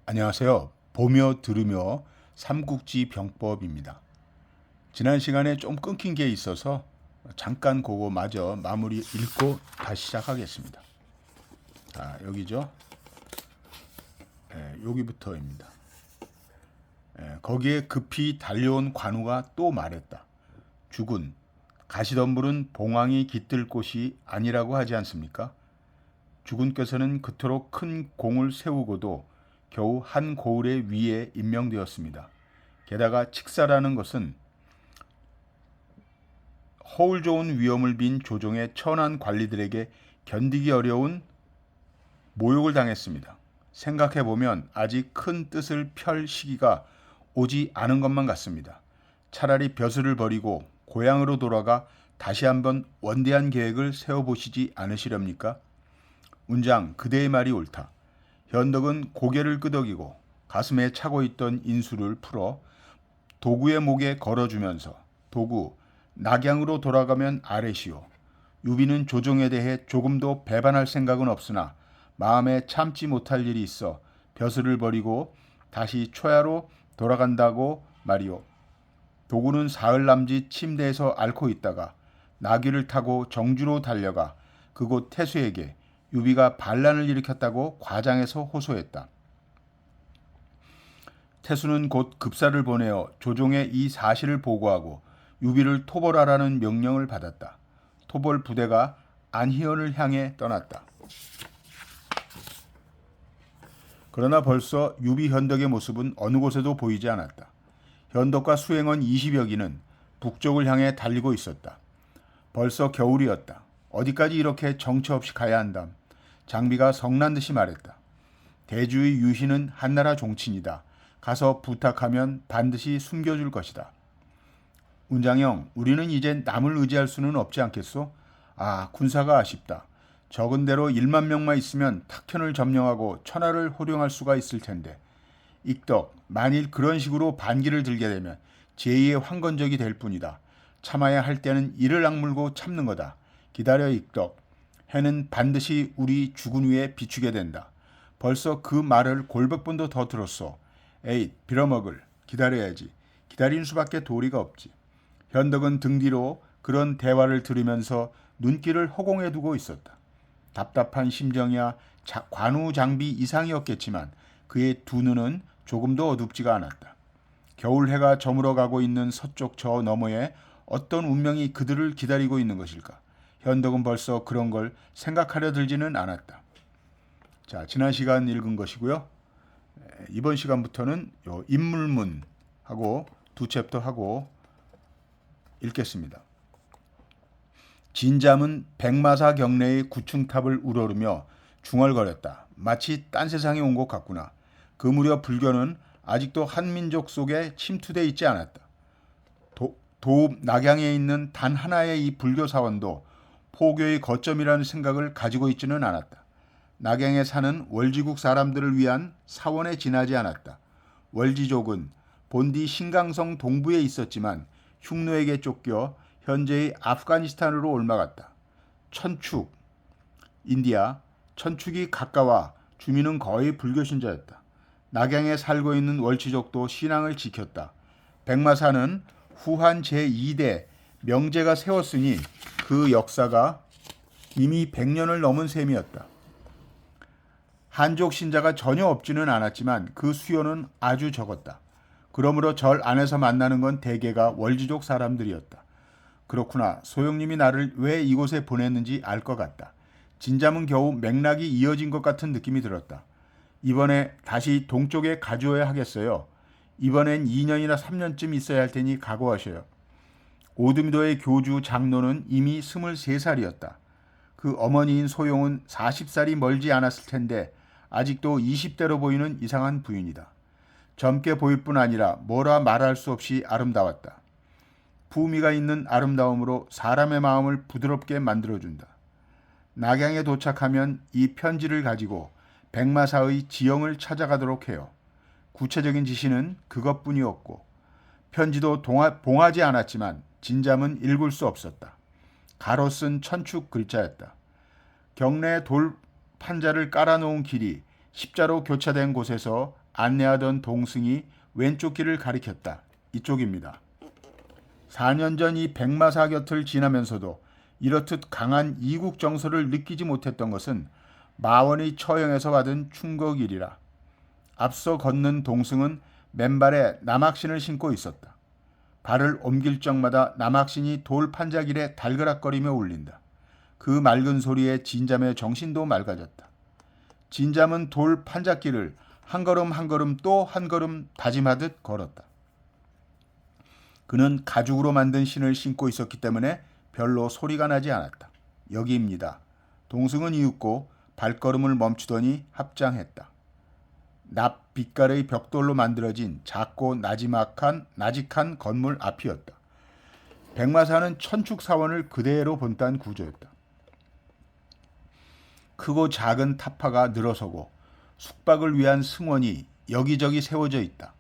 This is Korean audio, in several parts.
안녕하세요. 보며 들으며 삼국지 병법입니다. 지난 시간에 좀 끊긴 게 있어서 잠깐 그거 마저 마무리 읽고 다시 시작하겠습니다. 자, 여기죠. 여기부터입니다. 거기에 급히 달려온 관우가 또 말했다. 주군, 가시덤불은 봉황이 깃들 곳이 아니라고 하지 않습니까? 주군께서는 그토록 큰 공을 세우고도 겨우 한 고을의 위에 임명되었습니다. 게다가 칙사라는 것은 허울 좋은 위엄을 빈 조정의 천한 관리들에게 견디기 어려운 모욕을 당했습니다. 생각해보면 아직 큰 뜻을 펼 시기가 오지 않은 것만 같습니다. 차라리 벼슬을 버리고 고향으로 돌아가 다시 한번 원대한 계획을 세워보시지 않으시렵니까? 운장, 그대의 말이 옳다. 현덕은 고개를 끄덕이고 가슴에 차고 있던 인수를 풀어 도구의 목에 걸어주면서 도구, 낙양으로 돌아가면 아래시오. 유비는 조정에 대해 조금도 배반할 생각은 없으나 마음에 참지 못할 일이 있어 벼슬을 버리고 다시 초야로 돌아간다고 말이오. 도구는 사흘 남짓 침대에서 앓고 있다가 나귀를 타고 정주로 달려가 그곳 태수에게 유비가 반란을 일으켰다고 과장해서 호소했다. 태수는 곧 급사를 보내어 조종에 이 사실을 보고하고 유비를 토벌하라는 명령을 받았다. 토벌 부대가 안희연을 향해 떠났다. 그러나 벌써 유비 현덕의 모습은 어느 곳에도 보이지 않았다. 현덕과 수행원 20여기는 북쪽을 향해 달리고 있었다. 벌써 겨울이었다. 어디까지 이렇게 정처 없이 가야 한담. 장비가 성난 듯이 말했다. 대주의 유희는 한나라 종친이다. 가서 부탁하면 반드시 숨겨줄 것이다. 운장형, 우리는 이제 남을 의지할 수는 없지 않겠소? 아, 군사가 아쉽다. 적은 대로 1만 명만 있으면 탁현을 점령하고 천하를 호령할 수가 있을 텐데. 익덕, 만일 그런 식으로 반기를 들게 되면 제2의 황건적이 될 뿐이다. 참아야 할 때는 이를 악물고 참는 거다. 기다려 익덕. 해는 반드시 우리 죽은 위에 비추게 된다. 벌써 그 말을 골백 번도 더 들었어. 에잇, 빌어먹을. 기다려야지. 기다리는 수밖에 도리가 없지. 현덕은 등 뒤로 그런 대화를 들으면서 눈길을 허공에 두고 있었다. 답답한 심정이야 관우 장비 이상이었겠지만 그의 두 눈은 조금도 어둡지가 않았다. 겨울 해가 저물어가고 있는 서쪽 저 너머에 어떤 운명이 그들을 기다리고 있는 것일까? 현덕은 벌써 그런 걸 생각하려 들지는 않았다. 자, 지난 시간 읽은 것이고요. 이번 시간부터는 요 인물문하고 두 챕터 하고 읽겠습니다. 진잠은 백마사 경내의 구층탑을 우러르며 중얼거렸다. 마치 딴 세상에 온 것 같구나. 그 무렵 불교는 아직도 한민족 속에 침투돼 있지 않았다. 도읍 낙양에 있는 단 하나의 이 불교 사원도 포교의 거점이라는 생각을 가지고 있지는 않았다. 낙양에 사는 월지국 사람들을 위한 사원에 지나지 않았다. 월지족은 본디 신강성 동부에 있었지만 흉노에게 쫓겨 현재의 아프가니스탄으로 옮아갔다. 천축, 인디아, 천축이 가까워 주민은 거의 불교 신자였다. 낙양에 살고 있는 월지족도 신앙을 지켰다. 백마사는 후한 제2대 명제가 세웠으니 그 역사가 이미 100년을 넘은 셈이었다. 한족 신자가 전혀 없지는 않았지만 그 수요는 아주 적었다. 그러므로 절 안에서 만나는 건 대개가 월지족 사람들이었다. 그렇구나. 소영님이 나를 왜 이곳에 보냈는지 알 것 같다. 진잠은 겨우 맥락이 이어진 것 같은 느낌이 들었다. 이번에 다시 동쪽에 가져야 하겠어요. 이번엔 2년이나 3년쯤 있어야 할 테니 각오하셔요. 오드미도의 교주 장로는 이미 23살이었다. 그 어머니인 소용은 40살이 멀지 않았을 텐데 아직도 20대로 보이는 이상한 부인이다. 젊게 보일 뿐 아니라 뭐라 말할 수 없이 아름다웠다. 부미가 있는 아름다움으로 사람의 마음을 부드럽게 만들어준다. 낙양에 도착하면 이 편지를 가지고 백마사의 지형을 찾아가도록 해요. 구체적인 지시는 그것뿐이었고 편지도 봉하지 않았지만 진잠은 읽을 수 없었다. 가로 쓴 천축 글자였다. 경내에 돌 판자를 깔아놓은 길이 십자로 교차된 곳에서 안내하던 동승이 왼쪽 길을 가리켰다. 이쪽입니다. 4년 전 이 백마사 곁을 지나면서도 이렇듯 강한 이국 정서를 느끼지 못했던 것은 마원의 처형에서 받은 충격이리라. 앞서 걷는 동승은 맨발에 남학신을 신고 있었다. 발을 옮길 적마다 남학신이 돌 판자길에 달그락거리며 울린다. 그 맑은 소리에 진잠의 정신도 맑아졌다. 진잠은 돌 판자길을 한 걸음 한 걸음 또 한 걸음 다짐하듯 걸었다. 그는 가죽으로 만든 신을 신고 있었기 때문에 별로 소리가 나지 않았다. 여기입니다. 동승은 이윽고 발걸음을 멈추더니 합장했다. 납 빛깔의 벽돌로 만들어진 작고 나직한 건물 앞이었다. 백마사는 천축사원을 그대로 본딴 구조였다. 크고 작은 타파가 늘어서고 숙박을 위한 승원이 여기저기 세워져 있다.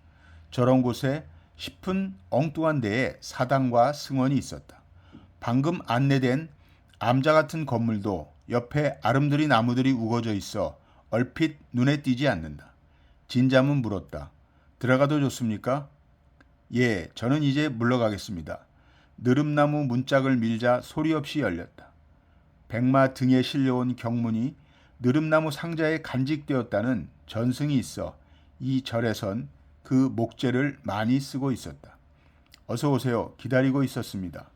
저런 곳에 싶은 엉뚱한 데에 사당과 승원이 있었다. 방금 안내된 암자 같은 건물도 옆에 아름드리 나무들이 우거져 있어 얼핏 눈에 띄지 않는다. 진잠은 물었다. 들어가도 좋습니까? 예, 저는 이제 물러가겠습니다. 느릅나무 문짝을 밀자 소리 없이 열렸다. 백마 등에 실려온 경문이 느릅나무 상자에 간직되었다는 전승이 있어 이 절에선 그 목재를 많이 쓰고 있었다. 어서 오세요. 기다리고 있었습니다.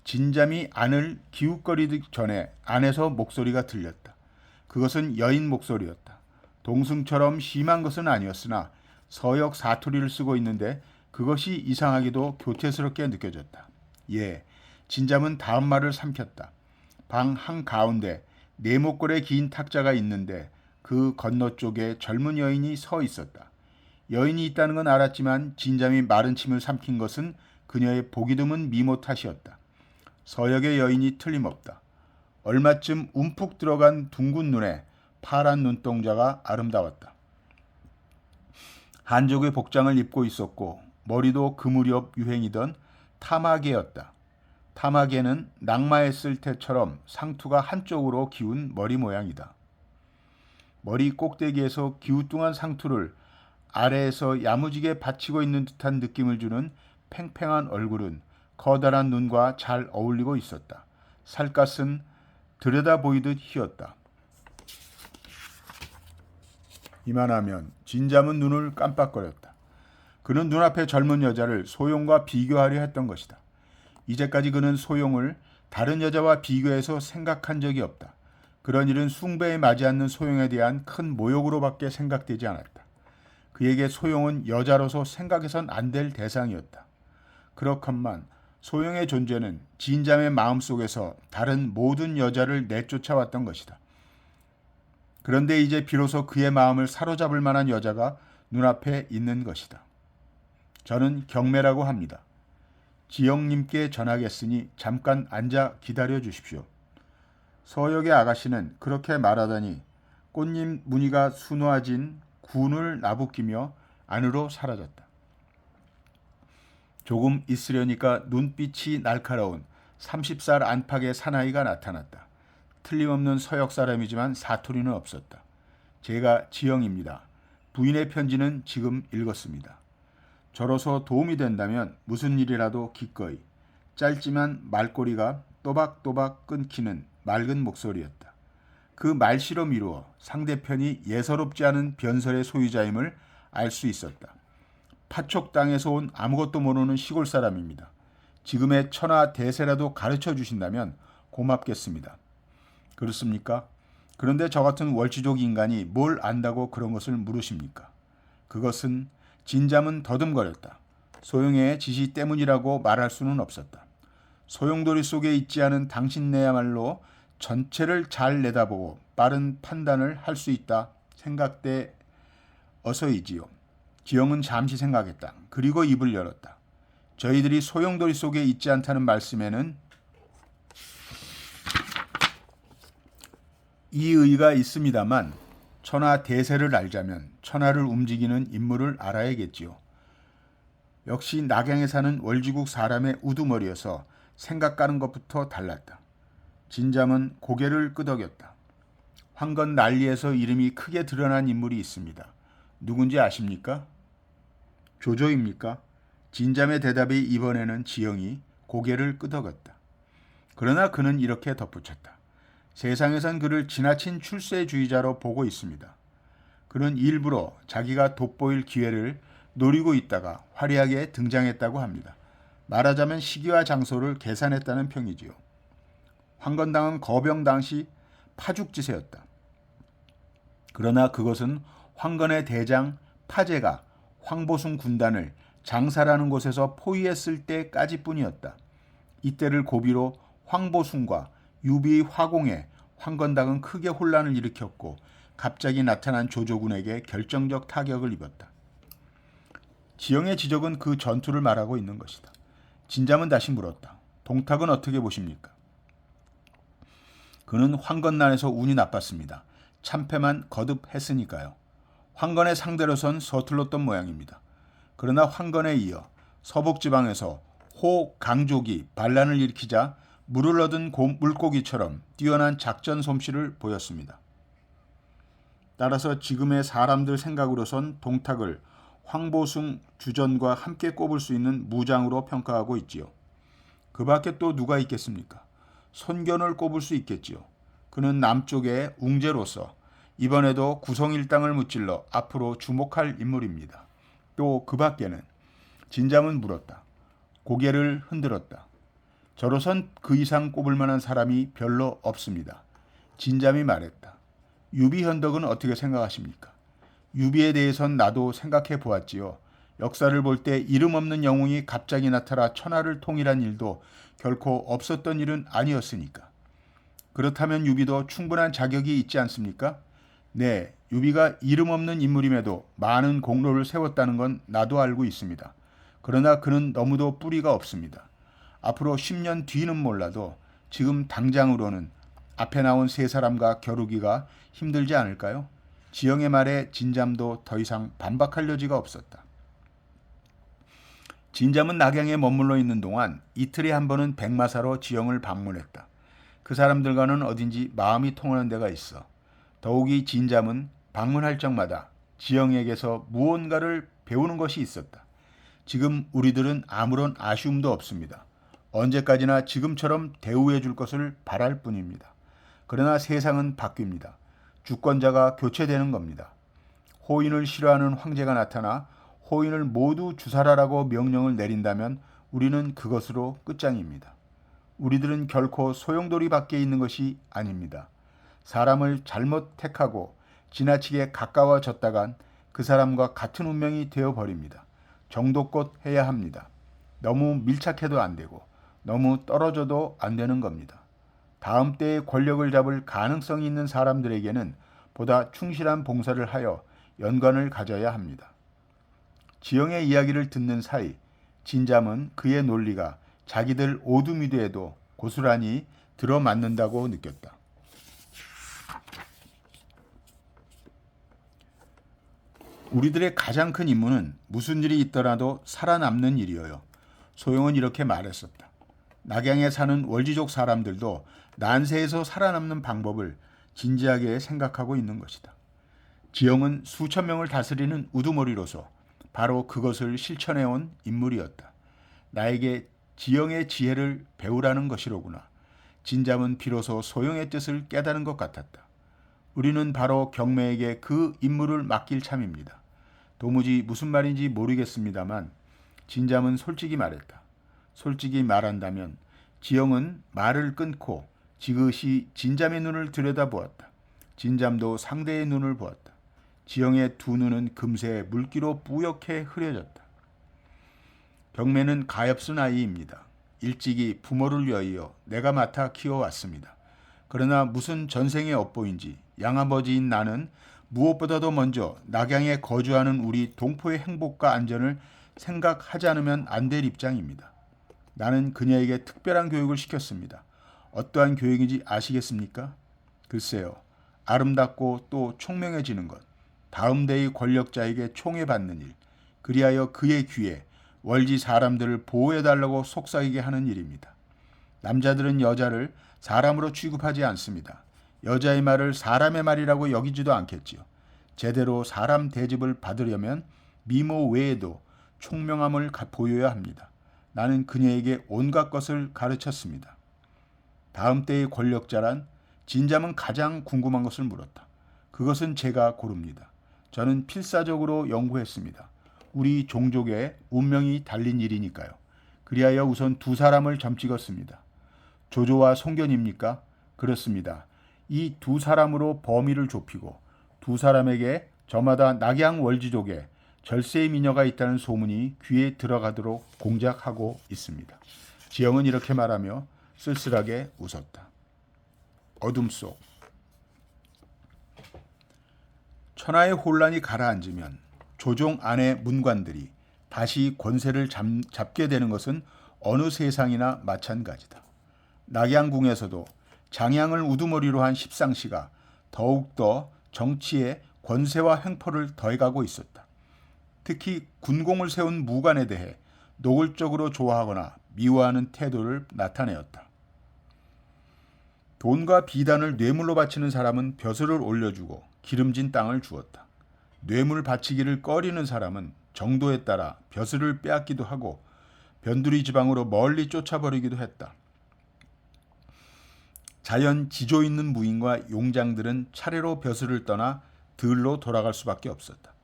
진잠이 안을 기웃거리기 전에 안에서 목소리가 들렸다. 그것은 여인 목소리였다. 동승처럼 심한 것은 아니었으나 서역 사투리를 쓰고 있는데 그것이 이상하게도 교태스럽게 느껴졌다. 예, 진잠은 다음 말을 삼켰다. 방 한가운데 네모꼴의 긴 탁자가 있는데 그 건너쪽에 젊은 여인이 서 있었다. 여인이 있다는 건 알았지만 진잠이 마른 침을 삼킨 것은 그녀의 보기 드문 미모 탓이었다. 서역의 여인이 틀림없다. 얼마쯤 움푹 들어간 둥근 눈에 파란 눈동자가 아름다웠다. 한족의 복장을 입고 있었고 머리도 그 무렵 유행이던 타마개였다. 타마개는 낙마했을 때처럼 상투가 한쪽으로 기운 머리 모양이다. 머리 꼭대기에서 기우뚱한 상투를 아래에서 야무지게 받치고 있는 듯한 느낌을 주는 팽팽한 얼굴은 커다란 눈과 잘 어울리고 있었다. 살갗은 들여다 보이듯 희었다. 이만하면 진잠은 눈을 깜빡거렸다. 그는 눈앞의 젊은 여자를 소용과 비교하려 했던 것이다. 이제까지 그는 소용을 다른 여자와 비교해서 생각한 적이 없다. 그런 일은 숭배에 맞지 않는 소용에 대한 큰 모욕으로밖에 생각되지 않았다. 그에게 소용은 여자로서 생각해선 안 될 대상이었다. 그렇건만 소용의 존재는 진잠의 마음속에서 다른 모든 여자를 내쫓아왔던 것이다. 그런데 이제 비로소 그의 마음을 사로잡을 만한 여자가 눈앞에 있는 것이다. 저는 경매라고 합니다. 지영님께 전하겠으니 잠깐 앉아 기다려 주십시오. 서역의 아가씨는 그렇게 말하더니 꽃잎 무늬가 수놓아진 군을 나부끼며 안으로 사라졌다. 조금 있으려니까 눈빛이 날카로운 30살 안팎의 사나이가 나타났다. 틀림없는 서역 사람이지만 사투리는 없었다. 제가 지영입니다. 부인의 편지는 지금 읽었습니다. 저로서 도움이 된다면 무슨 일이라도 기꺼이. 짧지만 말꼬리가 또박또박 끊기는 맑은 목소리였다. 그 말씨로 미루어 상대편이 예사롭지 않은 변설의 소유자임을 알 수 있었다. 파촉 땅에서 온 아무것도 모르는 시골 사람입니다. 지금의 천하 대세라도 가르쳐 주신다면 고맙겠습니다. 그렇습니까? 그런데 저 같은 월지족 인간이 뭘 안다고 그런 것을 물으십니까? 그것은 진잠은 더듬거렸다. 소용의 지시 때문이라고 말할 수는 없었다. 소용돌이 속에 있지 않은 당신네야말로 전체를 잘 내다보고 빠른 판단을 할 수 있다 생각돼 어서이지요. 지영은 잠시 생각했다. 그리고 입을 열었다. 저희들이 소용돌이 속에 있지 않다는 말씀에는 이의가 있습니다만 천하 대세를 알자면 천하를 움직이는 인물을 알아야겠지요. 역시 낙양에 사는 월지국 사람의 우두머리여서 생각 가는 것부터 달랐다. 진잠은 고개를 끄덕였다. 황건 난리에서 이름이 크게 드러난 인물이 있습니다. 누군지 아십니까? 조조입니까? 진잠의 대답이 이번에는 지영이 고개를 끄덕였다. 그러나 그는 이렇게 덧붙였다. 세상에선 그를 지나친 출세주의자로 보고 있습니다. 그는 일부러 자기가 돋보일 기회를 노리고 있다가 화려하게 등장했다고 합니다. 말하자면 시기와 장소를 계산했다는 평이지요. 황건당은 거병 당시 파죽지세였다. 그러나 그것은 황건의 대장 파제가 황보숭 군단을 장사라는 곳에서 포위했을 때까지뿐이었다. 이때를 고비로 황보숭과 유비 화공에 황건당은 크게 혼란을 일으켰고 갑자기 나타난 조조군에게 결정적 타격을 입었다. 지영의 지적은 그 전투를 말하고 있는 것이다. 진잠은 다시 물었다. 동탁은 어떻게 보십니까? 그는 황건난에서 운이 나빴습니다. 참패만 거듭했으니까요. 황건의 상대로선 서툴렀던 모양입니다. 그러나 황건에 이어 서북지방에서 호 강족이 반란을 일으키자 물을 얻은 물고기처럼 뛰어난 작전 솜씨를 보였습니다. 따라서 지금의 사람들 생각으로선 동탁을 황보숭 주전과 함께 꼽을 수 있는 무장으로 평가하고 있지요. 그 밖에 또 누가 있겠습니까? 손견을 꼽을 수 있겠지요. 그는 남쪽의 웅제로서 이번에도 구성일당을 무찔러 앞으로 주목할 인물입니다. 또 그 밖에는 진잠은 물었다. 고개를 흔들었다. 저로선 그 이상 꼽을 만한 사람이 별로 없습니다. 진잠이 말했다. 유비현덕은 어떻게 생각하십니까? 유비에 대해선 나도 생각해 보았지요. 역사를 볼 때 이름 없는 영웅이 갑자기 나타나 천하를 통일한 일도 결코 없었던 일은 아니었으니까. 그렇다면 유비도 충분한 자격이 있지 않습니까? 네, 유비가 이름 없는 인물임에도 많은 공로를 세웠다는 건 나도 알고 있습니다. 그러나 그는 너무도 뿌리가 없습니다. 앞으로 10년 뒤는 몰라도 지금 당장으로는 앞에 나온 세 사람과 겨루기가 힘들지 않을까요? 지영의 말에 진잠도 더 이상 반박할 여지가 없었다. 진잠은 낙양에 머물러 있는 동안 이틀에 한 번은 백마사로 지영을 방문했다. 그 사람들과는 어딘지 마음이 통하는 데가 있어. 더욱이 진잠은 방문할 적마다 지영에게서 무언가를 배우는 것이 있었다. 지금 우리들은 아무런 아쉬움도 없습니다. 언제까지나 지금처럼 대우해 줄 것을 바랄 뿐입니다. 그러나 세상은 바뀝니다. 주권자가 교체되는 겁니다. 호인을 싫어하는 황제가 나타나 호인을 모두 주살하라고 명령을 내린다면 우리는 그것으로 끝장입니다. 우리들은 결코 소용돌이 밖에 있는 것이 아닙니다. 사람을 잘못 택하고 지나치게 가까워졌다간 그 사람과 같은 운명이 되어버립니다. 정도껏 해야 합니다. 너무 밀착해도 안 되고 너무 떨어져도 안 되는 겁니다. 다음 때의 권력을 잡을 가능성이 있는 사람들에게는 보다 충실한 봉사를 하여 연관을 가져야 합니다. 지영의 이야기를 듣는 사이 진잠은 그의 논리가 자기들 오두미두에도 고스란히 들어맞는다고 느꼈다. 우리들의 가장 큰 임무는 무슨 일이 있더라도 살아남는 일이어요. 소용은 이렇게 말했었다. 낙양에 사는 월지족 사람들도 난세에서 살아남는 방법을 진지하게 생각하고 있는 것이다. 지영은 수천 명을 다스리는 우두머리로서 바로 그것을 실천해온 인물이었다. 나에게 지영의 지혜를 배우라는 것이로구나. 진잠은 비로소 소영의 뜻을 깨달은 것 같았다. 우리는 바로 경매에게 그 임무를 맡길 참입니다. 도무지 무슨 말인지 모르겠습니다만 진잠은 솔직히 말했다. 솔직히 말한다면 지영은 말을 끊고 지그시 진잠의 눈을 들여다보았다. 진잠도 상대의 눈을 보았다. 지영의 두 눈은 금세 물기로 뿌옇게 흐려졌다. 경매는 가엾은 아이입니다. 일찍이 부모를 위하여 내가 맡아 키워왔습니다. 그러나 무슨 전생의 업보인지 양아버지인 나는 무엇보다도 먼저 낙양에 거주하는 우리 동포의 행복과 안전을 생각하지 않으면 안 될 입장입니다. 나는 그녀에게 특별한 교육을 시켰습니다. 어떠한 교육인지 아시겠습니까? 글쎄요. 아름답고 또 총명해지는 것. 다음 대의 권력자에게 총애받는 일. 그리하여 그의 귀에 월지 사람들을 보호해달라고 속삭이게 하는 일입니다. 남자들은 여자를 사람으로 취급하지 않습니다. 여자의 말을 사람의 말이라고 여기지도 않겠지요. 제대로 사람 대접을 받으려면 미모 외에도 총명함을 보여야 합니다. 나는 그녀에게 온갖 것을 가르쳤습니다. 다음 때의 권력자란 진자는 가장 궁금한 것을 물었다. 그것은 제가 고릅니다. 저는 필사적으로 연구했습니다. 우리 종족의 운명이 달린 일이니까요. 그리하여 우선 두 사람을 점찍었습니다. 조조와 송견입니까? 그렇습니다. 이 두 사람으로 범위를 좁히고 두 사람에게 저마다 낙양월지족에 절세의 미녀가 있다는 소문이 귀에 들어가도록 공작하고 있습니다. 지영은 이렇게 말하며 쓸쓸하게 웃었다. 어둠 속 천하의 혼란이 가라앉으면 조종 안의 문관들이 다시 권세를 잡게 되는 것은 어느 세상이나 마찬가지다. 낙양궁에서도 장양을 우두머리로 한 십상시가 더욱더 정치에 권세와 횡포를 더해가고 있었다. 특히 군공을 세운 무관에 대해 노골적으로 좋아하거나 미워하는 태도를 나타내었다. 돈과 비단을 뇌물로 바치는 사람은 벼슬을 올려주고 기름진 땅을 주었다. 뇌물 바치기를 꺼리는 사람은 정도에 따라 벼슬을 빼앗기도 하고 변두리 지방으로 멀리 쫓아버리기도 했다. 자연 지조 있는 무인과 용장들은 차례로 벼슬을 떠나 들로 돌아갈 수밖에 없었다.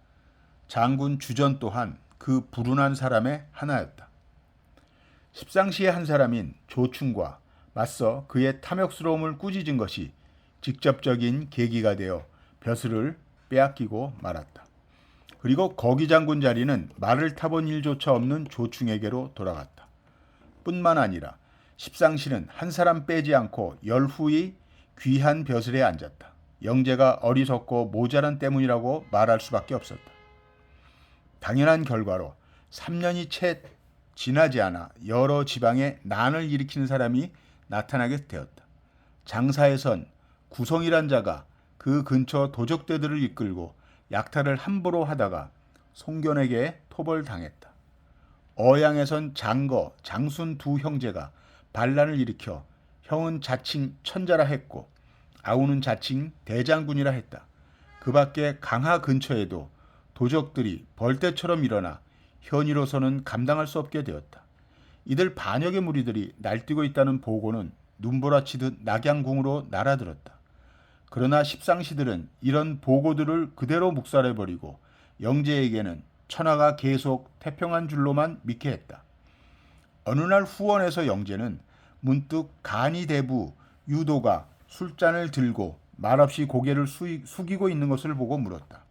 장군 주전 또한 그 불운한 사람의 하나였다. 십상시의 한 사람인 조충과 맞서 그의 탐욕스러움을 꾸짖은 것이 직접적인 계기가 되어 벼슬을 빼앗기고 말았다. 그리고 거기 장군 자리는 말을 타본 일조차 없는 조충에게로 돌아갔다. 뿐만 아니라 십상시는 한 사람 빼지 않고 열후의 귀한 벼슬에 앉았다. 영재가 어리석고 모자란 때문이라고 말할 수밖에 없었다. 당연한 결과로 3년이 채 지나지 않아 여러 지방에 난을 일으키는 사람이 나타나게 되었다. 장사에선 구성이란 자가 그 근처 도적대들을 이끌고 약탈을 함부로 하다가 송견에게 토벌당했다. 어양에선 장거, 장순 두 형제가 반란을 일으켜 형은 자칭 천자라 했고 아우는 자칭 대장군이라 했다. 그 밖에 강하 근처에도 도적들이 벌떼처럼 일어나 현이로서는 감당할 수 없게 되었다. 이들 반역의 무리들이 날뛰고 있다는 보고는 눈보라치듯 낙양궁으로 날아들었다. 그러나 십상시들은 이런 보고들을 그대로 묵살해버리고 영재에게는 천하가 계속 태평한 줄로만 믿게 했다. 어느 날 후원에서 영재는 문득 간이대부 유도가 술잔을 들고 말없이 고개를 숙이고 있는 것을 보고 물었다.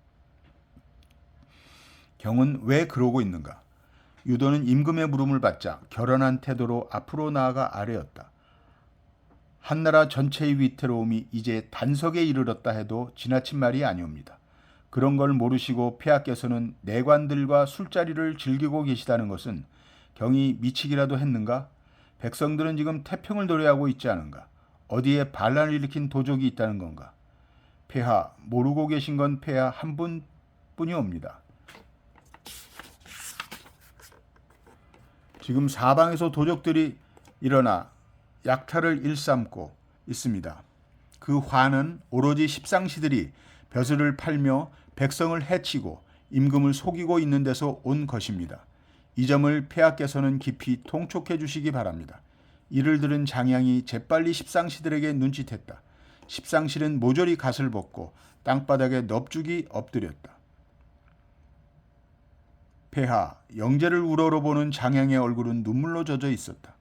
경은 왜 그러고 있는가? 유도는 임금의 물음을 받자 결연한 태도로 앞으로 나아가 아뢰었다. 한나라 전체의 위태로움이 이제 단석에 이르렀다 해도 지나친 말이 아니옵니다. 그런 걸 모르시고 폐하께서는 내관들과 술자리를 즐기고 계시다는 것은 경이 미치기라도 했는가? 백성들은 지금 태평을 노래하고 있지 않은가? 어디에 반란을 일으킨 도적이 있다는 건가? 폐하, 모르고 계신 건 폐하 한 분뿐이옵니다. 지금 사방에서 도적들이 일어나 약탈을 일삼고 있습니다. 그 화는 오로지 십상시들이 벼슬을 팔며 백성을 해치고 임금을 속이고 있는 데서 온 것입니다. 이 점을 폐하께서는 깊이 통촉해 주시기 바랍니다. 이를 들은 장양이 재빨리 십상시들에게 눈짓했다. 십상시는 모조리 갓을 벗고 땅바닥에 넙죽이 엎드렸다. 폐하, 영재를 우러러보는 장양의 얼굴은 눈물로 젖어 있었다.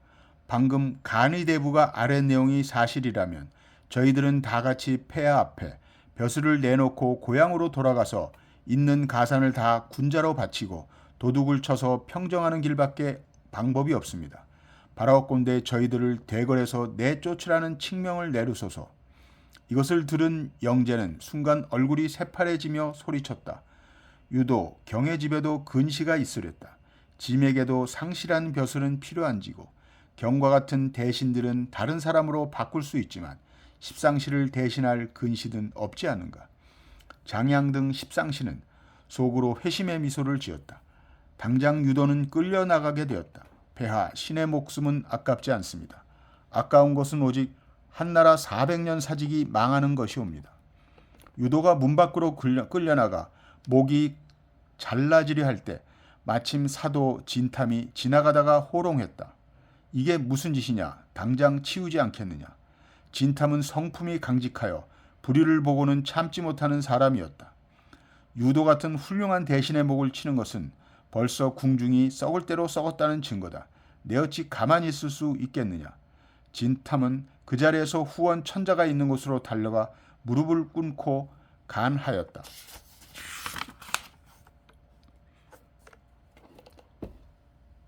방금 간의대부가 아랫 내용이 사실이라면 저희들은 다 같이 폐하 앞에 벼슬을 내놓고 고향으로 돌아가서 있는 가산을 다 군자로 바치고 도둑을 쳐서 평정하는 길밖에 방법이 없습니다. 바라옵건대 저희들을 대궐에서 내쫓으라는 칙명을 내리소서. 이것을 들은 영재는 순간 얼굴이 새파래지며 소리쳤다. 유도 경의 집에도 근시가 있으렸다. 짐에게도 상실한 벼슬은 필요한지고 경과 같은 대신들은 다른 사람으로 바꿀 수 있지만 십상시를 대신할 근시는 없지 않은가. 장양 등 십상시는 속으로 회심의 미소를 지었다. 당장 유도는 끌려나가게 되었다. 폐하, 신의 목숨은 아깝지 않습니다. 아까운 것은 오직 한나라 400년 사직이 망하는 것이옵니다. 유도가 문 밖으로 끌려나가 목이 잘라지려 할 때 마침 사도 진탐이 지나가다가 호롱했다. 이게 무슨 짓이냐? 당장 치우지 않겠느냐? 진탐은 성품이 강직하여 불의를 보고는 참지 못하는 사람이었다. 유도 같은 훌륭한 대신의 목을 치는 것은 벌써 궁중이 썩을 대로 썩었다는 증거다. 내 어찌 가만히 있을 수 있겠느냐? 진탐은 그 자리에서 후원 천자가 있는 곳으로 달려가 무릎을 꿇고 간하였다.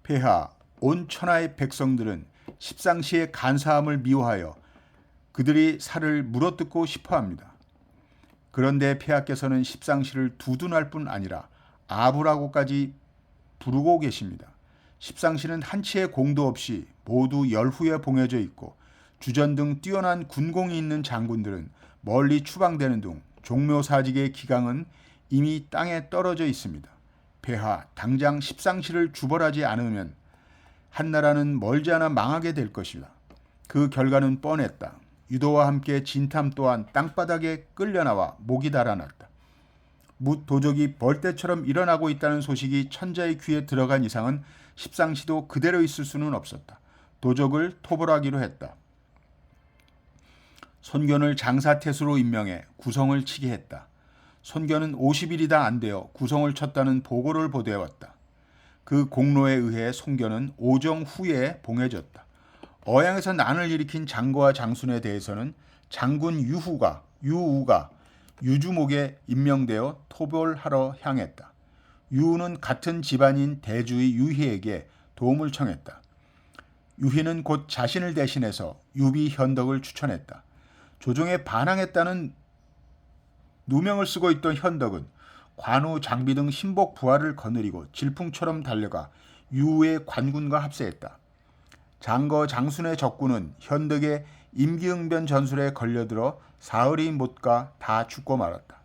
폐하, 온 천하의 백성들은 십상시의 간사함을 미워하여 그들이 살을 물어뜯고 싶어합니다. 그런데 폐하께서는 십상시를 두둔할 뿐 아니라 아부라고까지 부르고 계십니다. 십상시는 한치의 공도 없이 모두 열후에 봉해져 있고 주전 등 뛰어난 군공이 있는 장군들은 멀리 추방되는 등 종묘사직의 기강은 이미 땅에 떨어져 있습니다. 폐하, 당장 십상시를 주벌하지 않으면 한나라는 멀지 않아 망하게 될 것이다. 그 결과는 뻔했다. 유도와 함께 진탐 또한 땅바닥에 끌려나와 목이 달아났다. 뭇 도적이 벌떼처럼 일어나고 있다는 소식이 천자의 귀에 들어간 이상은 십상시도 그대로 있을 수는 없었다. 도적을 토벌하기로 했다. 손견을 장사태수로 임명해 구성을 치게 했다. 손견은 50일이 다 안 되어 구성을 쳤다는 보고를 보도해왔다. 그 공로에 의해 손견은 오정 후에 봉해졌다. 어양에서 난을 일으킨 장거와 장순에 대해서는 장군 유우가 유주목에 임명되어 토벌하러 향했다. 유우는 같은 집안인 대주의 유희에게 도움을 청했다. 유희는 곧 자신을 대신해서 유비 현덕을 추천했다. 조정에 반항했다는 누명을 쓰고 있던 현덕은 관우, 장비 등 신복 부하를 거느리고 질풍처럼 달려가 유우의 관군과 합세했다. 장거 장순의 적군은 현덕의 임기응변 전술에 걸려들어 사흘이 못가 다 죽고 말았다.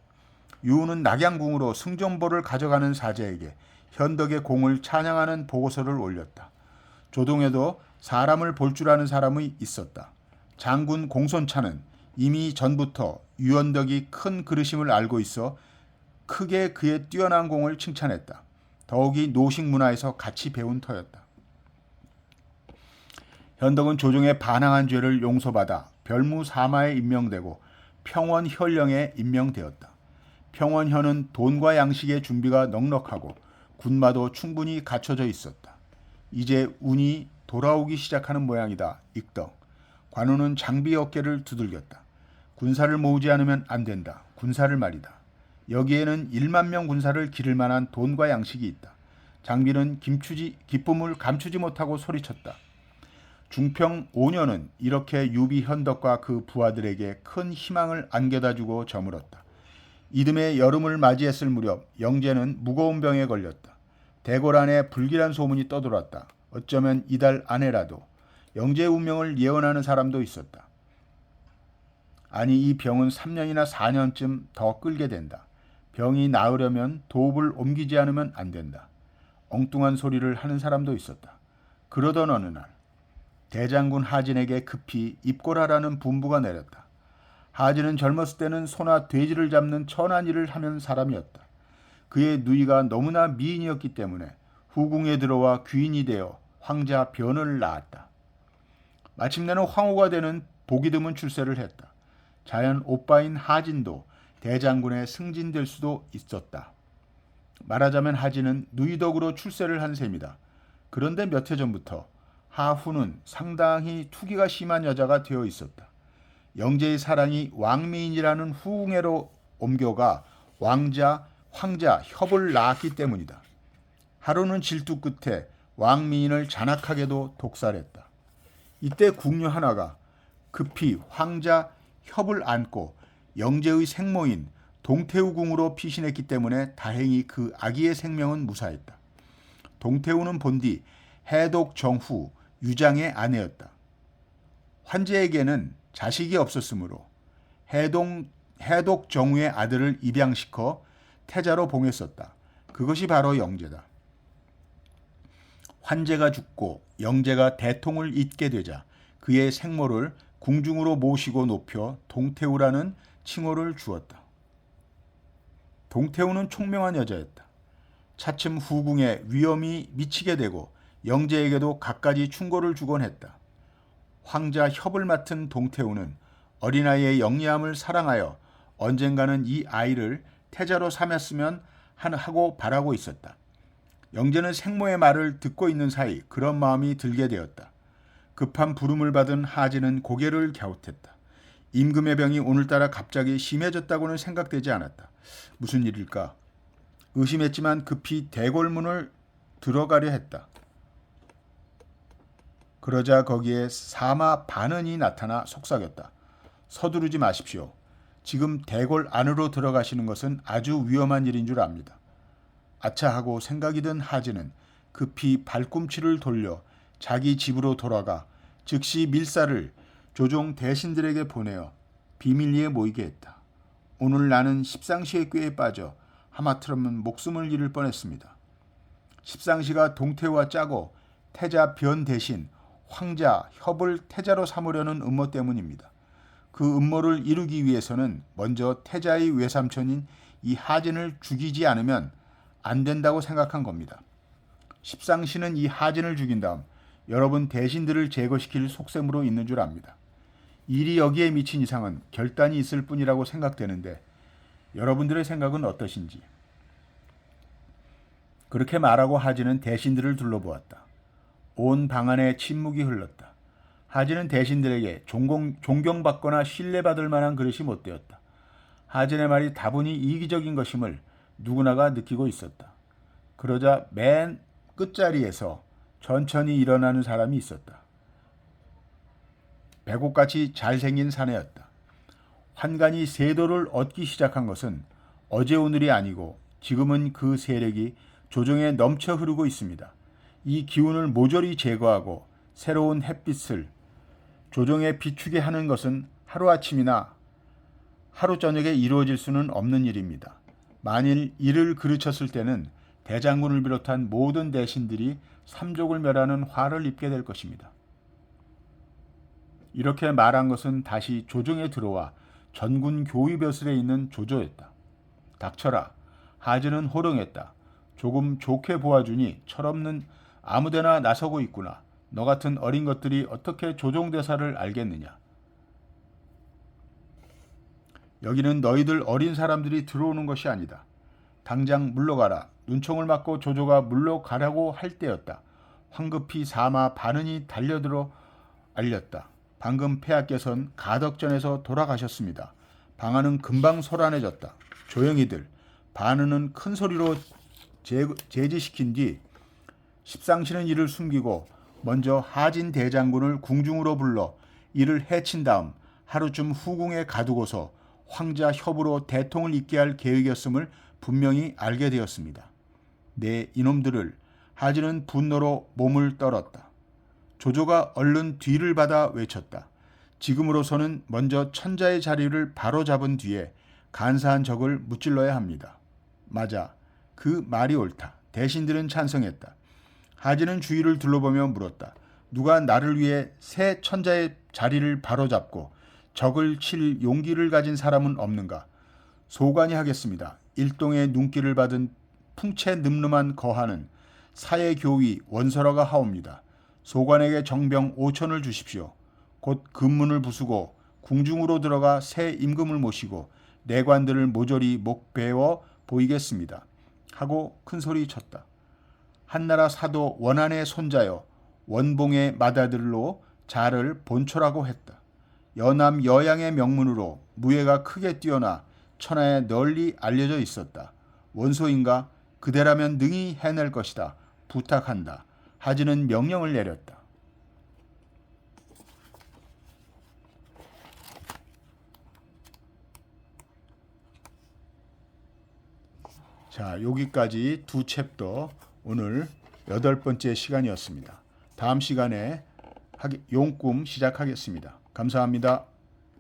유우는 낙양궁으로 승전보를 가져가는 사제에게 현덕의 공을 찬양하는 보고서를 올렸다. 조동에도 사람을 볼 줄 아는 사람이 있었다. 장군 공손차는 이미 전부터 유현덕이 큰 그릇임을 알고 있어 크게 그의 뛰어난 공을 칭찬했다. 더욱이 노식 문화에서 같이 배운 터였다. 현덕은 조정에 반항한 죄를 용서받아 별무사마에 임명되고 평원현령에 임명되었다. 평원현은 돈과 양식의 준비가 넉넉하고 군마도 충분히 갖춰져 있었다. 이제 운이 돌아오기 시작하는 모양이다. 익덕. 관우는 장비 어깨를 두들겼다. 군사를 모으지 않으면 안 된다. 군사를 말이다. 여기에는 1만 명 군사를 기를 만한 돈과 양식이 있다. 장비는 기쁨을 감추지 못하고 소리쳤다. 중평 5년은 이렇게 유비 현덕과 그 부하들에게 큰 희망을 안겨다주고 저물었다. 이듬해 여름을 맞이했을 무렵 영제는 무거운 병에 걸렸다. 대궐 안에 불길한 소문이 떠돌았다. 어쩌면 이달 안에라도 영제의 운명을 예언하는 사람도 있었다. 아니, 이 병은 3년이나 4년쯤 더 끌게 된다. 병이 나으려면 도읍을 옮기지 않으면 안 된다. 엉뚱한 소리를 하는 사람도 있었다. 그러던 어느 날 대장군 하진에게 급히 입고라라는 분부가 내렸다. 하진은 젊었을 때는 소나 돼지를 잡는 천한 일을 하는 사람이었다. 그의 누이가 너무나 미인이었기 때문에 후궁에 들어와 귀인이 되어 황자 변을 낳았다. 마침내는 황후가 되는 보기 드문 출세를 했다. 자연 오빠인 하진도 대장군에 승진될 수도 있었다. 말하자면 하진은 누이 덕으로 출세를 한 셈이다. 그런데 몇 해 전부터 하후는 상당히 투기가 심한 여자가 되어 있었다. 영제의 사랑이 왕미인이라는 후궁애로 옮겨가 황자 협을 낳았기 때문이다. 하루는 질투 끝에 왕미인을 잔악하게도 독살했다. 이때 궁녀 하나가 급히 황자 협을 안고 영제의 생모인 동태우궁으로 피신했기 때문에 다행히 그 아기의 생명은 무사했다. 동태우는 본디 해독 정후 유장의 아내였다. 환제에게는 자식이 없었으므로 해독 정후의 아들을 입양시켜 태자로 봉했었다. 그것이 바로 영제다. 환제가 죽고 영제가 대통을 잇게 되자 그의 생모를 궁중으로 모시고 높여 동태우라는 칭호를 주었다. 동태우는 총명한 여자였다. 차츰 후궁의 위험이 미치게 되고 영재에게도 갖가지 충고를 주곤 했다. 황자 협을 맡은 동태우는 어린아이의 영리함을 사랑하여 언젠가는 이 아이를 태자로 삼았으면 하고 바라고 있었다. 영재는 생모의 말을 듣고 있는 사이 그런 마음이 들게 되었다. 급한 부름을 받은 하진은 고개를 갸웃했다. 임금의 병이 오늘따라 갑자기 심해졌다고는 생각되지 않았다. 무슨 일일까? 의심했지만 급히 대궐문을 들어가려 했다. 그러자 거기에 사마 반은이 나타나 속삭였다. 서두르지 마십시오. 지금 대궐 안으로 들어가시는 것은 아주 위험한 일인 줄 압니다. 아차 하고 생각이 든 하진은 급히 발꿈치를 돌려 자기 집으로 돌아가 즉시 밀사를 조종 대신들에게 보내어 비밀리에 모이게 했다. 오늘 나는 십상시의 꾀에 빠져 하마터면 목숨을 잃을 뻔했습니다. 십상시가 동태와 짜고 태자 변 대신 황자 협을 태자로 삼으려는 음모 때문입니다. 그 음모를 이루기 위해서는 먼저 태자의 외삼촌인 이 하진을 죽이지 않으면 안 된다고 생각한 겁니다. 십상시는 이 하진을 죽인 다음 여러분 대신들을 제거시킬 속셈으로 있는 줄 압니다. 일이 여기에 미친 이상은 결단이 있을 뿐이라고 생각되는데 여러분들의 생각은 어떠신지. 그렇게 말하고 하진은 대신들을 둘러보았다. 온 방안에 침묵이 흘렀다. 하진은 대신들에게 존경받거나 신뢰받을 만한 그릇이 못 되었다. 하진의 말이 다분히 이기적인 것임을 누구나가 느끼고 있었다. 그러자 맨 끝자리에서 천천히 일어나는 사람이 있었다. 배꼽같이 잘생긴 사내였다. 환관이 세도를 얻기 시작한 것은 어제 오늘이 아니고 지금은 그 세력이 조정에 넘쳐 흐르고 있습니다. 이 기운을 모조리 제거하고 새로운 햇빛을 조정에 비추게 하는 것은 하루아침이나 하루 저녁에 이루어질 수는 없는 일입니다. 만일 이를 그르쳤을 때는 대장군을 비롯한 모든 대신들이 삼족을 멸하는 화를 입게 될 것입니다. 이렇게 말한 것은 다시 조정에 들어와 전군 교위벼슬에 있는 조조였다. 닥쳐라. 하진은 호령했다. 조금 좋게 보아주니 철없는 아무데나 나서고 있구나. 너 같은 어린 것들이 어떻게 조종대사를 알겠느냐. 여기는 너희들 어린 사람들이 들어오는 것이 아니다. 당장 물러가라. 눈총을 맞고 조조가 물러가려고 할 때였다. 황급히 사마 반은이 달려들어 알렸다. 방금 폐하께서는 가덕전에서 돌아가셨습니다. 방안은 금방 소란해졌다. 조용히들. 반은은 큰 소리로 제지시킨 뒤 십상시는 이를 숨기고 먼저 하진 대장군을 궁중으로 불러 이를 해친 다음 하루쯤 후궁에 가두고서 황자 협으로 대통을 잇게 할 계획이었음을 분명히 알게 되었습니다. 네 이놈들을. 하진은 분노로 몸을 떨었다. 조조가 얼른 뒤를 받아 외쳤다. 지금으로서는 먼저 천자의 자리를 바로잡은 뒤에 간사한 적을 무찔러야 합니다. 맞아. 그 말이 옳다. 대신들은 찬성했다. 하진은 주위를 둘러보며 물었다. 누가 나를 위해 새 천자의 자리를 바로잡고 적을 칠 용기를 가진 사람은 없는가? 소관이 하겠습니다. 일동의 눈길을 받은 풍채 늠름한 거하는 사예교위 원설화가 하옵니다. 소관에게 정병 5천을 주십시오. 곧 금문을 부수고 궁중으로 들어가 새 임금을 모시고 내관들을 모조리 목베어 보이겠습니다. 하고 큰소리 쳤다. 한나라 사도 원한의 손자여 원봉의 맏아들로 자를 본초라고 했다. 여남 여양의 명문으로 무예가 크게 뛰어나 천하에 널리 알려져 있었다. 원소인가? 그대라면 능히 해낼 것이다. 부탁한다. 하진은 명령을 내렸다. 자, 여기까지 두 챕터 오늘 8번째 시간이었습니다. 다음 시간에 용꿈 시작하겠습니다. 감사합니다.